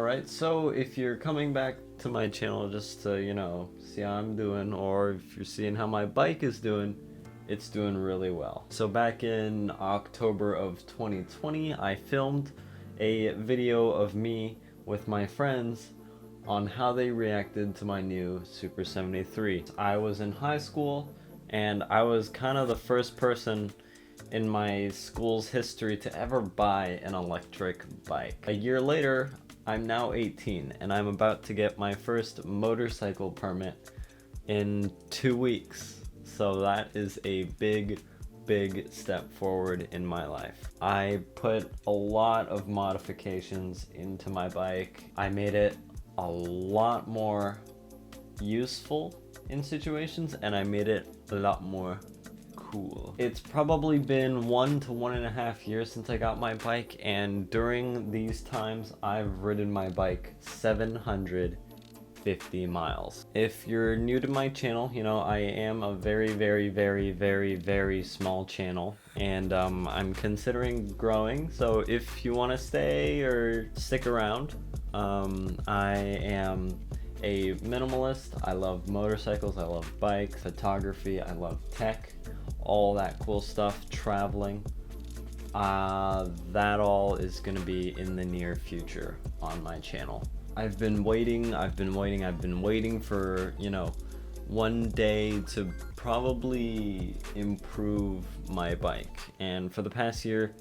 Alright, so if you're coming back to my channel just to, see how I'm doing, or if you're seeing how my bike is doing, it's doing really well. So back in October of 2020, I filmed a video of me with my friends on how they reacted to my new SUPER73. I was in high school, and I was kind of the first person in my school's history to ever buy an electric bike. A year later, I'm now 18 and I'm about to get my first motorcycle permit in 2 weeks. So that is a big step forward in my life. I put a lot of modifications into my bike. I made it a lot more useful in situations, and I made it a lot more cool. It's probably been 1 to 1.5 years since I got my bike, and during these times I've ridden my bike 750 miles. If you're new to my channel, I am a very small channel, and I'm considering growing, so if you want to stay or stick around, I am a minimalist. I love motorcycles, I love bikes, photography, I love tech, all that cool stuff, traveling. That all is gonna be in the near future on my channel. I've been waiting for, one day to probably improve my bike. And for the past year,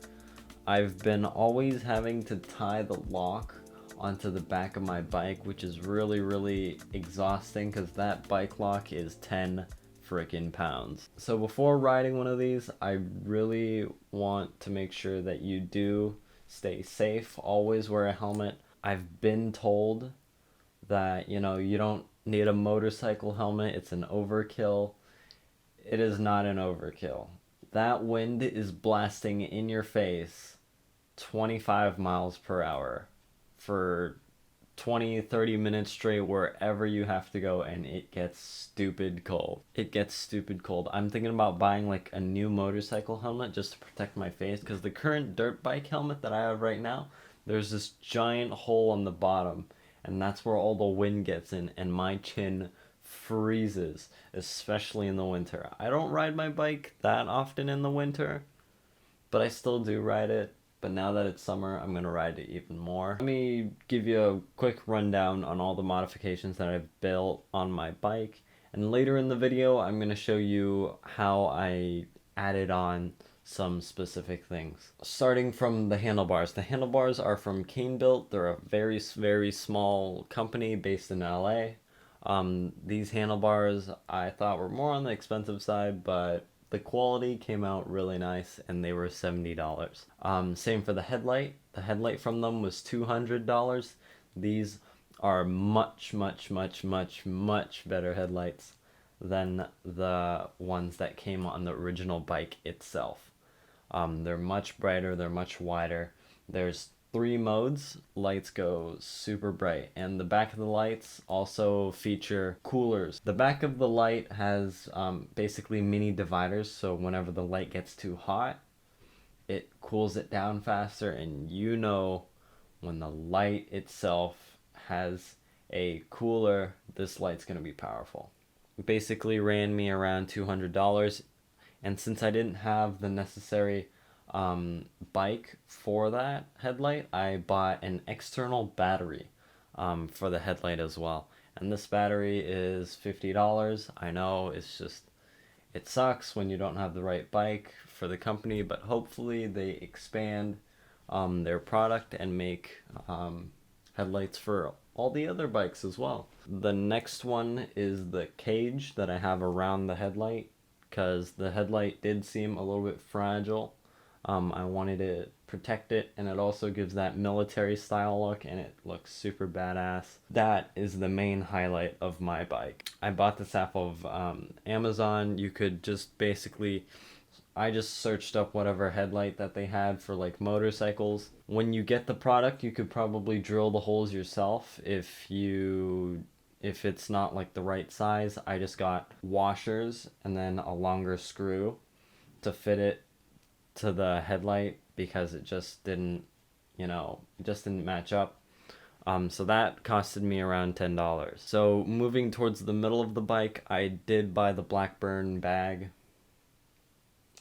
I've been always having to tie the lock onto the back of my bike, which is really exhausting because that bike lock is 10 freaking pounds. So before riding one of these, I really want to make sure that you do stay safe, always wear a helmet. I've been told that, you don't need a motorcycle helmet, it's an overkill. It is not an overkill. That wind is blasting in your face 25 miles per hour for 20-30 minutes straight wherever you have to go, and it gets stupid cold. I'm thinking about buying like a new motorcycle helmet just to protect my face, because the current dirt bike helmet that I have right now, there's this giant hole on the bottom, and that's where all the wind gets in, and my chin freezes, especially in the winter. I don't ride my bike that often in the winter, but I still do ride it. But now that it's summer, I'm gonna ride it even more. Let me give you a quick rundown on all the modifications that I've built on my bike. And later in the video, I'm gonna show you how I added on some specific things. Starting from the handlebars. The handlebars are from Cane Built. They're a very small company based in LA. These handlebars I thought were more on the expensive side, but the quality came out really nice, and they were $70. Same for the headlight. The headlight from them was $200. These are much better headlights than the ones that came on the original bike itself. They're much brighter, they're much wider. There's 3 modes. Lights go super bright, and the back of the lights also feature coolers. The back of the light has basically mini dividers, so whenever the light gets too hot, it cools it down faster, and when the light itself has a cooler, this light's gonna be powerful. It basically ran me around $200, and since I didn't have the necessary bike for that headlight, I bought an external battery for the headlight as well, and this battery is $50. I know it sucks when you don't have the right bike for the company, but hopefully they expand their product and make headlights for all the other bikes as well. The next one is the cage that I have around the headlight, because the headlight did seem a little bit fragile. I wanted to protect it, and it also gives that military style look, and it looks super badass. That is the main highlight of my bike. I bought this off of Amazon. You could just I just searched up whatever headlight that they had for like motorcycles. When you get the product, you could probably drill the holes yourself if it's not like the right size. I just got washers and then a longer screw to fit it to the headlight, because it just didn't match up. So that costed me around $10. So moving towards the middle of the bike, I did buy the Blackburn bag.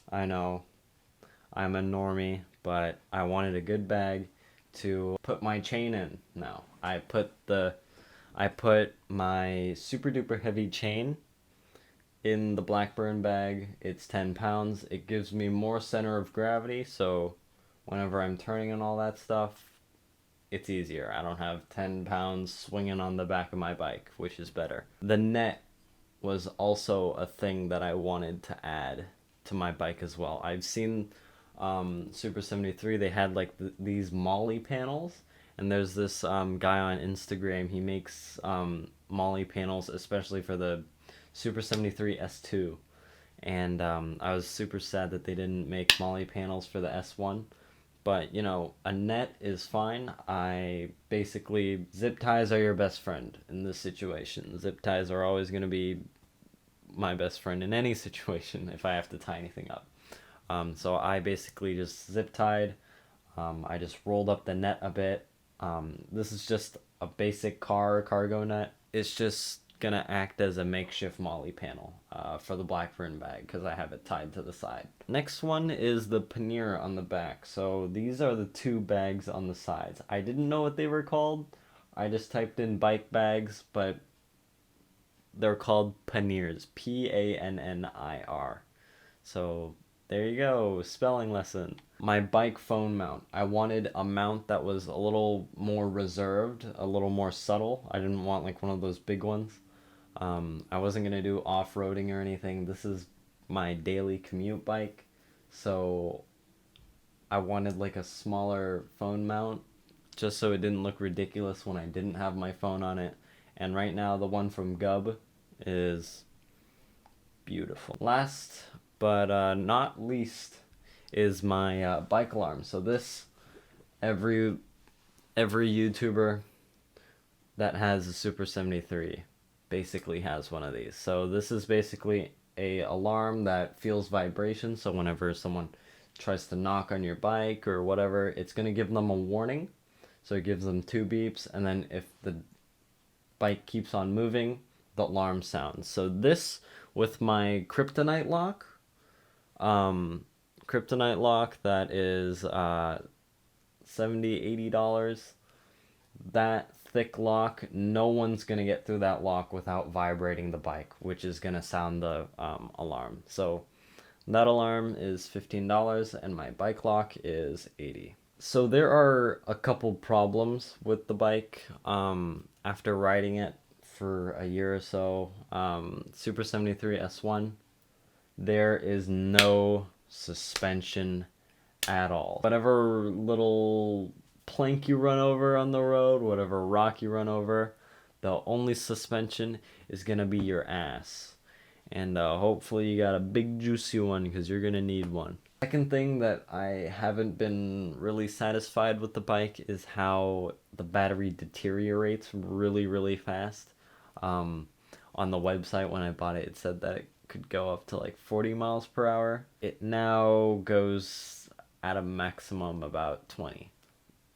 I know, I'm a normie, but I wanted a good bag to put my chain in. Now, I put my super duper heavy chain in the Blackburn bag. It's 10 pounds. It gives me more center of gravity, so whenever I'm turning and all that stuff, it's easier. I don't have 10 pounds swinging on the back of my bike, which is better. The net was also a thing that I wanted to add to my bike as well. I've seen Super73, they had like these molly panels, and there's this guy on Instagram. He makes molly panels especially for the Super73 S2, and I was super sad that they didn't make molly panels for the S1. But, you know, a net is fine. I basically, zip ties are your best friend in this situation. Zip ties are always going to be my best friend in any situation if I have to tie anything up. So I basically just zip tied. I just rolled up the net a bit. This is just a basic cargo net. It's just gonna act as a makeshift molly panel for the Blackburn bag because I have it tied to the side. Next one is the pannier on the back. So these are the two bags on the sides. I didn't know what they were called. I just typed in bike bags, but they're called panniers. Pannir. So there you go, spelling lesson. My bike phone mount. I wanted a mount that was a little more reserved, a little more subtle. I didn't want like one of those big ones. I wasn't gonna do off-roading or anything. This is my daily commute bike, so I wanted like a smaller phone mount just so it didn't look ridiculous when I didn't have my phone on it. And right now the one from Gub is beautiful. Last but not least is my bike alarm. So this, every YouTuber that has a Super73 basically has one of these. So this is basically a alarm that feels vibration, so whenever someone tries to knock on your bike or whatever, it's going to give them a warning. So it gives them 2 beeps, and then if the bike keeps on moving, the alarm sounds. So this, with my kryptonite lock, that is $70-$80. That thick lock, no one's gonna get through that lock without vibrating the bike, which is gonna sound the alarm. So that alarm is $15 and my bike lock is $80. So there are a couple problems with the bike after riding it for a year or so. Super73 S1, there is no suspension at all. Whatever little plank you run over on the road, whatever rock you run over, the only suspension is gonna be your ass. And hopefully you got a big juicy one because you're gonna need one. Second thing that I haven't been really satisfied with the bike is how the battery deteriorates really fast. On the website when I bought it, it said that it could go up to like 40 miles per hour. It now goes at a maximum about 20.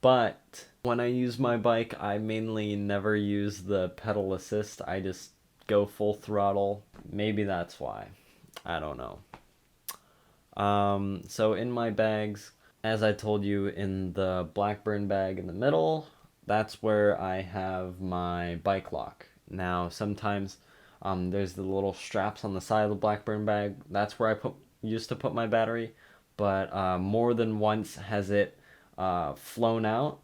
But when I use my bike, I mainly never use the pedal assist. I just go full throttle. Maybe that's why. I don't know. So in my bags, as I told you, in the Blackburn bag in the middle, that's where I have my bike lock. Now, sometimes there's the little straps on the side of the Blackburn bag. That's where I used to put my battery. But more than once has it flown out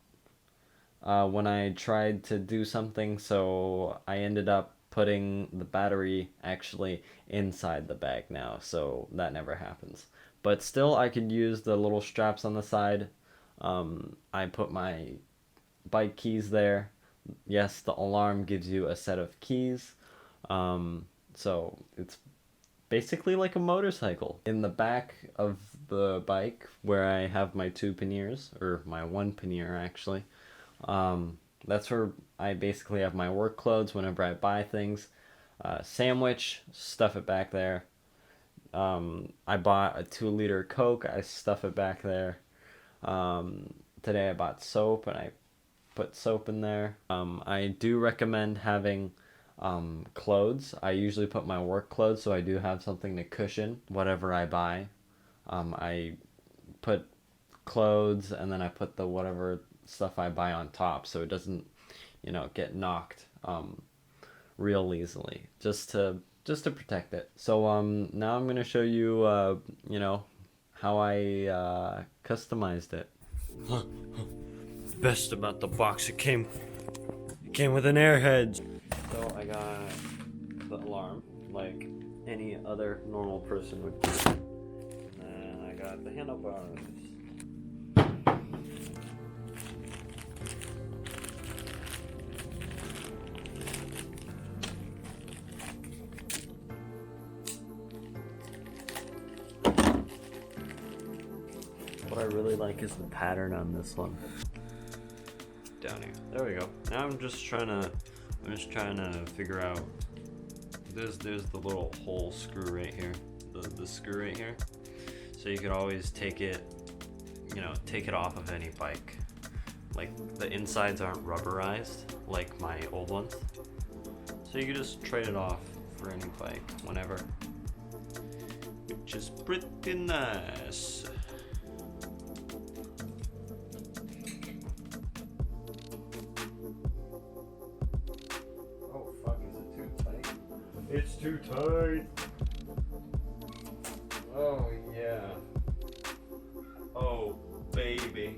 when I tried to do something, so I ended up putting the battery actually inside the bag now, so that never happens. But still, I could use the little straps on the side. I put my bike keys there. Yes, the alarm gives you a set of keys, so it's basically like a motorcycle. In the back of the bike, where I have my 2 panniers, or my 1 pannier actually, that's where I basically have my work clothes whenever I buy things. Sandwich, stuff it back there. I bought a 2-liter Coke, I stuff it back there. Today I bought soap and I put soap in there. I do recommend having clothes. I usually put my work clothes, so I do have something to cushion whatever I buy. I put clothes and then I put the whatever stuff I buy on top, so it doesn't, you know, get knocked real easily, just to protect it. So now I'm gonna show you you know, how I customized it. Best about the box, it came with an airhead. So I got the alarm like any other normal person would do, and then I got the handlebars. What I really like is the pattern on this one. Down here. There we go. Now I'm just trying to figure out. There's the little hole screw right here. The screw right here. So you could always take it, you know, take it off of any bike. Like the insides aren't rubberized like my old ones. So you could just trade it off for any bike whenever. Which is pretty nice. It's too tight. Oh yeah. Oh baby.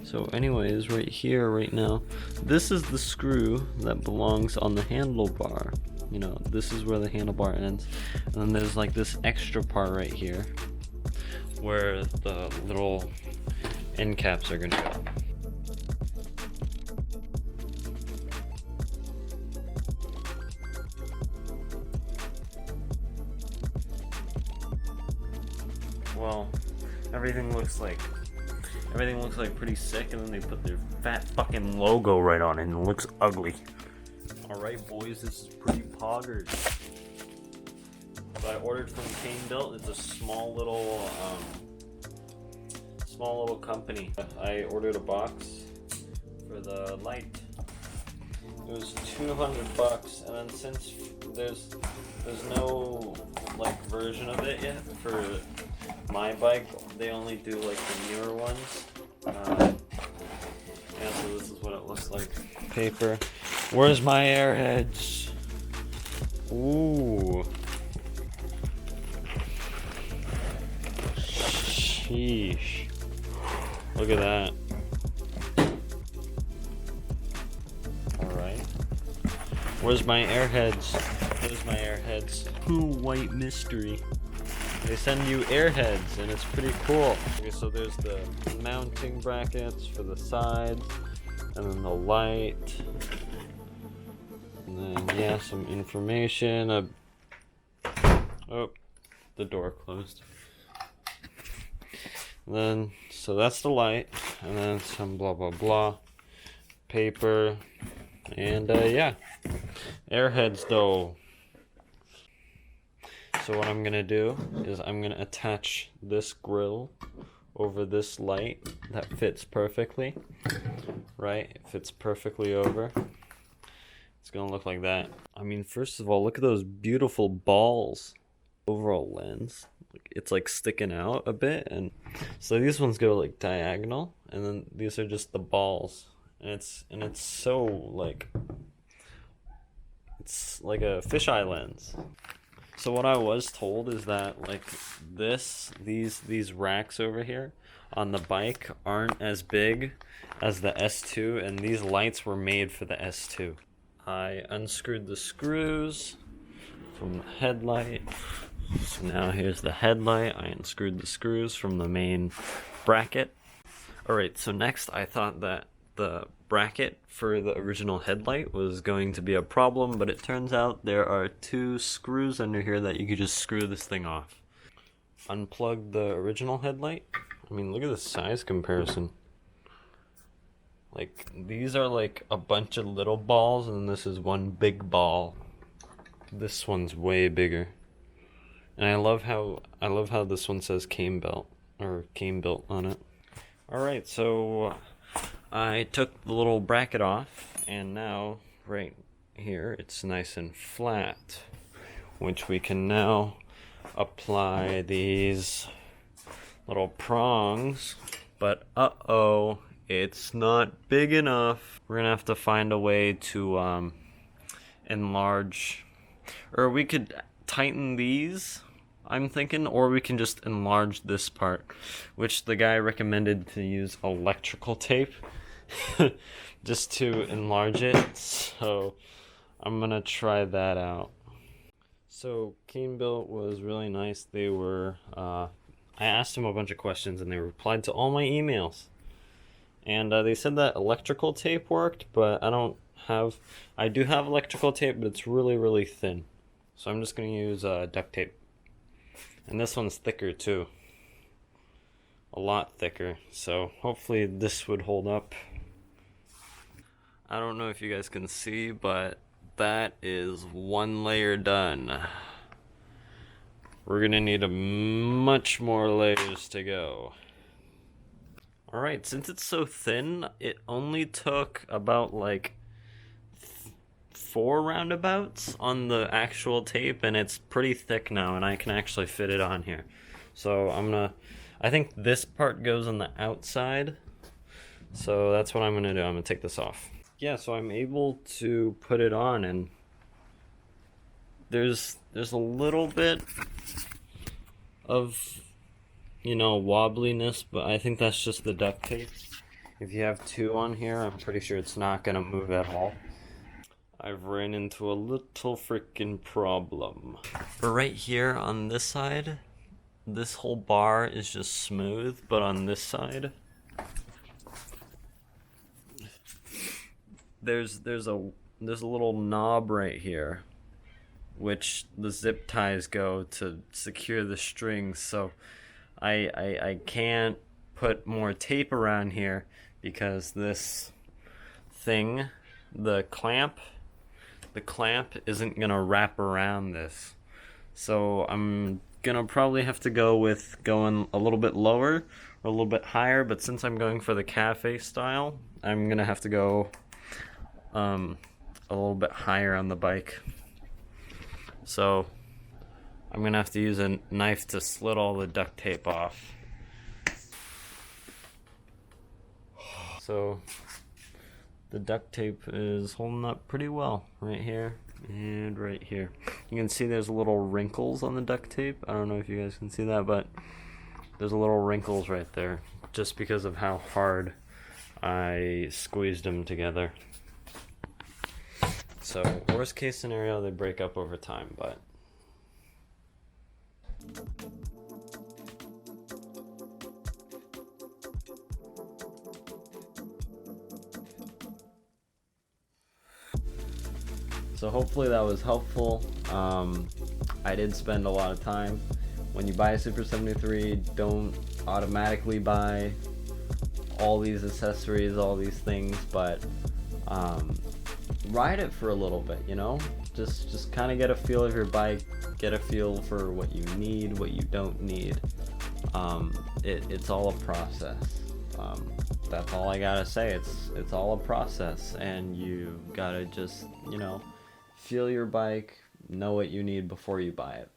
So anyways, right here, right now, this is the screw that belongs on the handlebar. You know, this is where the handlebar ends. And then there's like this extra part right here where the little end caps are gonna go. Well, everything looks like pretty sick, and then they put their fat fucking logo right on it, and it looks ugly. Alright boys, this is pretty poggers. So I ordered from Cane Built. It's a small little company. I ordered a box for the light. It was $200, and then since there's no like version of it yet for my bike, they only do like the newer ones. Yeah, so this is what it looks like. Paper. Where's my airheads? Ooh. Sheesh. Look at that. Alright. Where's my airheads? Where's my airheads? Ooh, white mystery. They send you airheads, and it's pretty cool. Okay, so there's the mounting brackets for the sides, and then the light, and then yeah, some information. Oh, the door closed. And then so that's the light, and then some blah blah blah, paper, and yeah, airheads though. So what I'm gonna do is I'm gonna attach this grill over this light that fits perfectly, right? It fits perfectly over. It's gonna look like that. I mean, first of all, look at those beautiful balls. Overall lens, it's like sticking out a bit, and so these ones go like diagonal, and then these are just the balls, and it's so like, it's like a fisheye lens. So what I was told is that like these racks over here on the bike aren't as big as the S2, and these lights were made for the S2. I unscrewed the screws from the headlight. So now here's the headlight. I unscrewed the screws from the main bracket. Alright, so next I thought that the bracket for the original headlight was going to be a problem, but it turns out there are 2 screws under here that you could just screw this thing off. Unplug the original headlight. I mean, look at the size comparison. Like, these are like a bunch of little balls, and this is one big ball. This one's way bigger. And I love how this one says Cane Built on it. Alright, so I took the little bracket off, and now right here it's nice and flat, which we can now apply these little prongs. But uh-oh, it's not big enough. We're gonna have to find a way to enlarge, or we could tighten these, I'm thinking, or we can just enlarge this part, which the guy recommended to use electrical tape just to enlarge it. So I'm gonna try that out. So Cane Built was really nice. They were I asked them a bunch of questions and they replied to all my emails, and they said that electrical tape worked, but I do have electrical tape, but it's really thin, so I'm just gonna use duct tape. And this one's thicker too, a lot thicker, so hopefully this would hold up. I don't know if you guys can see, but that is one layer done. We're gonna need a much more layers to go. Alright, since it's so thin, it only took about like 4 roundabouts on the actual tape, and it's pretty thick now, and I can actually fit it on here. So I think this part goes on the outside, so that's what I'm gonna do. I'm gonna take this off. Yeah, so I'm able to put it on, and there's a little bit of, you know, wobbliness, but I think that's just the duct tape. If you have 2 on here, I'm pretty sure it's not gonna move at all. I've ran into a little freaking problem. But right here on this side, this whole bar is just smooth, but on this side, there's a little knob right here, which the zip ties go to secure the strings. So I can't put more tape around here because this thing, the clamp isn't gonna wrap around this. So I'm gonna probably have to go with going a little bit lower or a little bit higher, but since I'm going for the cafe style, I'm gonna have to go a little bit higher on the bike. So I'm gonna have to use a knife to slit all the duct tape off. So the duct tape is holding up pretty well right here and right here. You can see there's little wrinkles on the duct tape. I don't know if you guys can see that, but there's little wrinkles right there just because of how hard I squeezed them together. So worst case scenario, they break up over time, but so hopefully that was helpful. I did spend a lot of time. When you buy a SUPER73, don't automatically buy all these accessories, all these things, but ride it for a little bit, you know? Just kind of get a feel of your bike, get a feel for what you need, what you don't need. It's all a process. That's all I gotta say. It's all a process, and you gotta just, you know, feel your bike, know what you need before you buy it.